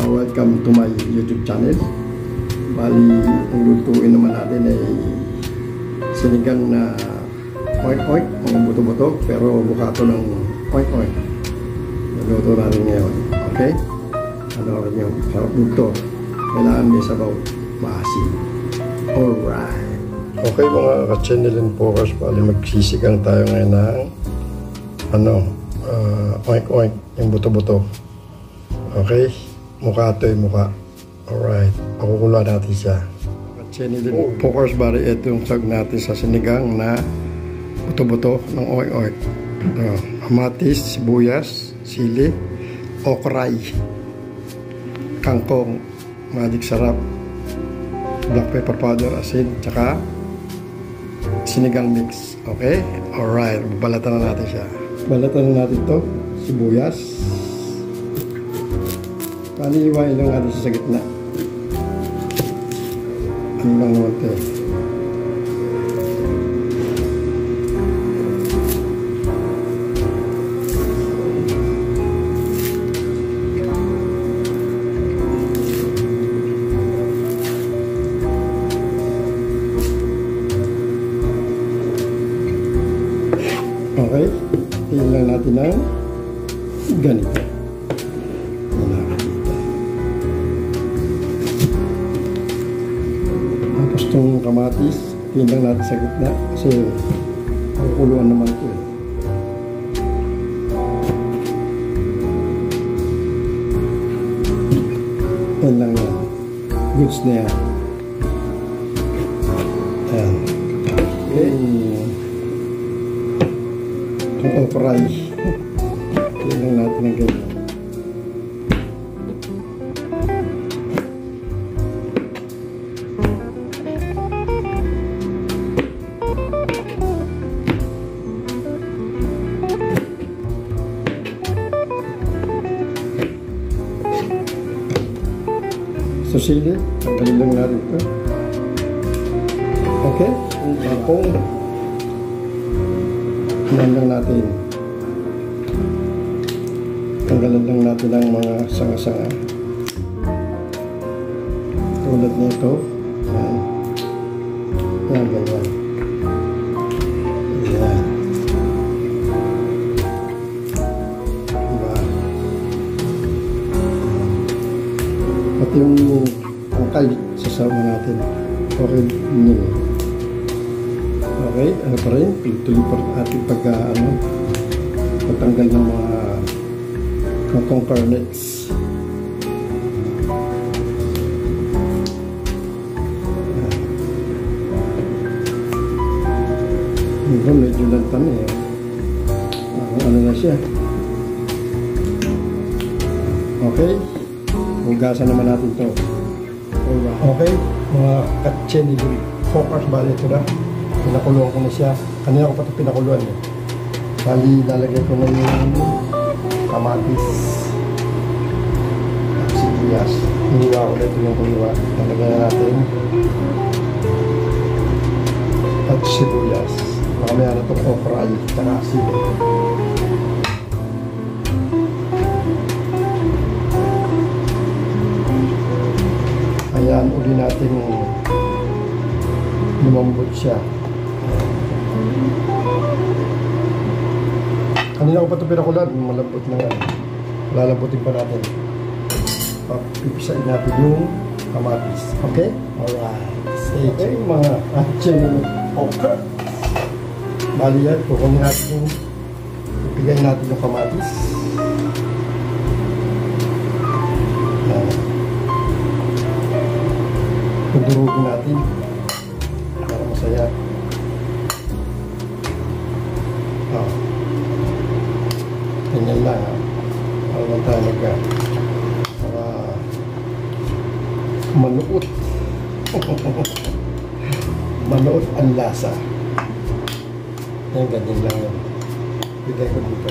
Welcome to my YouTube channel. Bali, ang lutuin naman natin ay sinigang na oink-oink, mga buto-buto, pero mukha to ng oink-oink. Luto natin ngayon. Okay? Ano rin yung sarap dito. Kailangan may sabaw maasim. Alright. Okay mga ka-channel and focus, bali magsisigang tayo ngayon ng oink-oink, yung buto-buto. Okay? Mukha ito yung mukha. Alright. Pakukuluan natin siya. Ka-channel and focus, bali ito yung sag natin sa sinigang na buto-buto ng oink-oink. Kamatis, sibuyas, sili, okray, kangkong, magic sarap, black pepper powder, asin, tsaka sinigang mix. Okay? Alright. Balatan na natin siya. Balatan na natin ito. Sibuyas. Paliwain lang natin sa gitna. Ano lang naman ito eh. Okay, tingnan lang natin ng ganito. Tapos itong kamatis, tingnan lang natin sa gitna kasi makukuluan naman ito eh. Yan lang yan. Goods na yan. Ayan. Okay. Itong okray. Tingnan natin ng ganyan. So sili, tanggalin lang natin ito. Okay? Kung tanggalin lang natin. Tanggalin lang natin ang mga sanga-sanga. Tulad nito. Yan. Yan, ganyan. Yan. Diba? Pati yung angkay, sasama natin. Okay, yun. Okay, ano pa rin? Tuloy pa ating pagtanggal ng mga kangkong kernels. Medyo lantan eh. Ano na siya. Okay. Hugasan naman natin ito. Okay. Mga ka-channel focus, bali ito na. Pinakuluan ko na siya. Kanina ko pa ito pinakuluan eh. Bali, lalagay ko na yung kamatis, sibuyas. Hiniwa ko na ito yung kuliwa. Lalagay na natin. At sibuyas. Makamaya na itong okray. Tsaka sili. Ayan, uli natin lumambot siya. Kanina ko pa ito pinakulan, malambot na yan. Lalambutin pa natin. Pipisain natin yung kamatis. Okay? Alright. Okay, mga action. Okay. Bali yan, kukunin natin yung ipigay natin yung kamatis. Pagdurugin natin para masaya. Ganyan lang ha. Para lang tayo para manuot. Manuot ang lasa. Yan, ganyan lang yan. Bigay ko dito.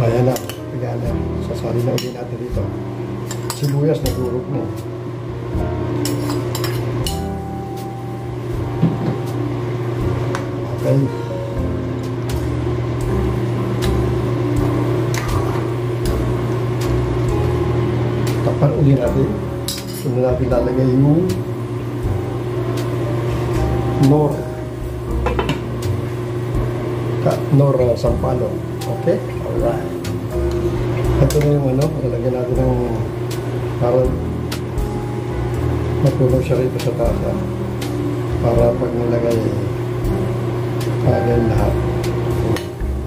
Ayan na. Bigyan na. Sasali na ulit natin dito. Sibuyas na durog mo. Okay. Tapan uli natin. Sunod natin lalagay yung Nor Sampalok. Okay? Alright. Ito na yung ano, lalagyan natin ng para matulog siya rito sa taas. Para pag nilagay kagay lahat.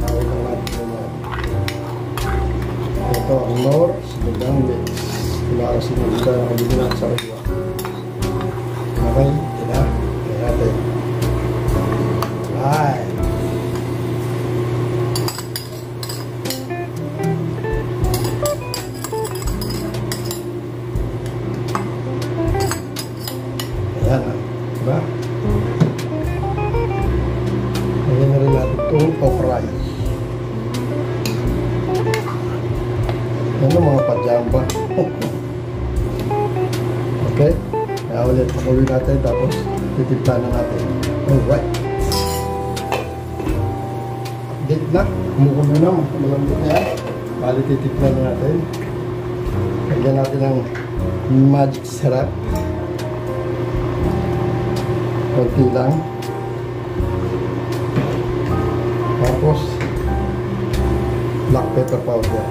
Tawag lang natin naman. Ito ang Nor Sinigang Mix. Kailangan sinigang ang hindi natin sa riwa. Okay? Kaya natin. Alright. Diba? Lagyan na rin natin itong okray. Ano mga pajamba. Okay? Kaya ulit, pakuloy natin tapos titipla na natin. Alright. Update na. Kumukulo na. Malambot na yan. Bali titipla na natin. Lagyan natin ng magic syrup. Konti lang. Tapos black pepper powder.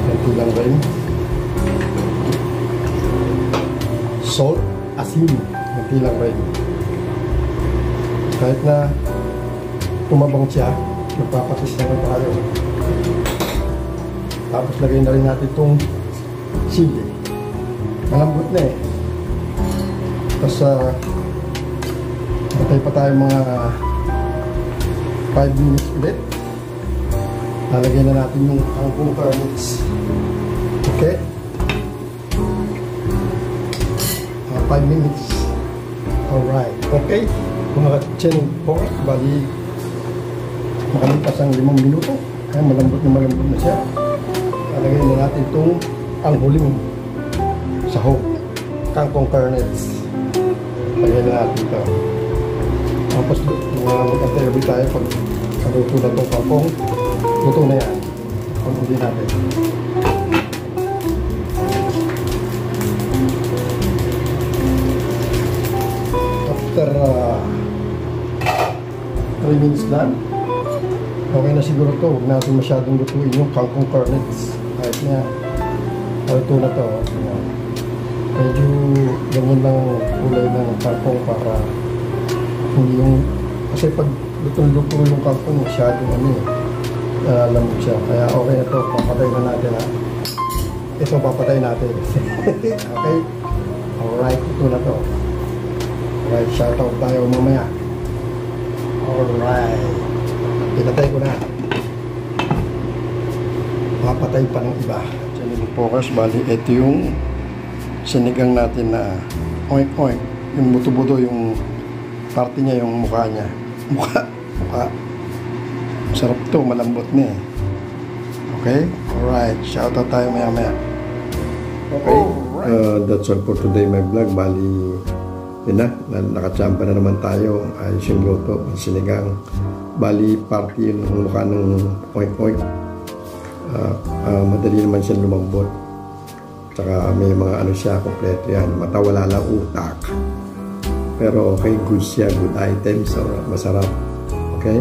Konti lang rin. Salt, asin. Konti lang rin. Kahit na tumabang siya, magpapatis na tayo. Tapos lagay na rin natin itong sili. Malambot na eh. Tapos patay pa tayo mga 5 minutes ulit. Lalagyan na natin yung kangkong kernels. Okay? 5 minutes. Alright. Okay. Kung naka-chain pork, bali makalipas ang 5 minuto. Kaya malambot na siya. Lalagyan na natin itong ang huling sahog. Kangkong kernels. Lagyan na natin ito. Tapos mag-antay tayo pag luto na itong kangkong. Luto na yan. Pag-uli natin. After 3 minutes lang, okay na siguro ito. Huwag natin masyadong lutuin yung kangkong kernels. Kahit na luto na ito. Medyo ganyan lang ang kulay ng kangkong para hindi yung kasi pag luto yung kangkong masyadong lamog siya. Kaya okay na ito. Papatay na natin ha. Ito papatay natin. Okay? Alright. Ito na ito. Alright. Shoutout tayo mamaya. Alright. Pinatay ko na. Papatay pa ng iba. Diyan yung focus. Bali, ito yung sinigang natin na oink oink. Yung buto-buto yung parte niya, yung mukha niya. Mukha. Sarap to, malambot na eh. Okay? Alright. Shoutout tayo maya-maya. Okay? That's all for today my vlog. Bali, yun na. Nakachamba na naman tayo. Ayos yung luto. Sinigang. Bali, parte yun ng mukha ng oink oink. Madali naman siya lumambot. Tsaka may mga ano siya, kompleto yan. Mata wala lang utak. Pero okay, good siya, good item. So, masarap. Okay?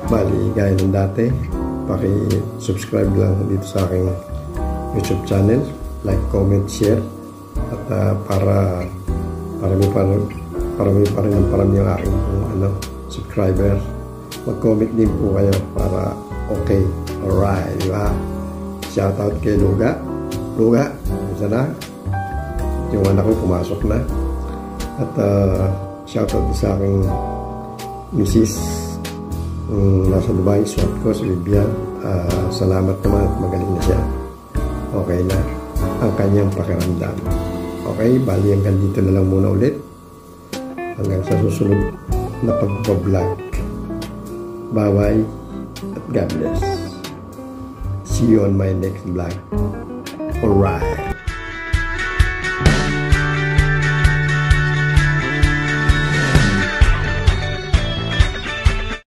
Bali, gaya ng dati, paki-subscribe lang dito sa aking YouTube channel. Like, comment, share. At para parami yung aking subscriber. Mag-comment din po kayo para okay. Alright, di ba? Shoutout kay Luga. Luga, isa na. Yung anak ko pumasok na. At shoutout sa aking misis nasa Dubai, swat ko, si Vivian. Salamat naman at magaling na siya. Okay na ang kanyang pakiramdam. Okay, bali hanggang dito na lang muna ulit. Hanggang sa susunod na pagbablog. Bye-bye at God bless. See you on my next vlog. Alright.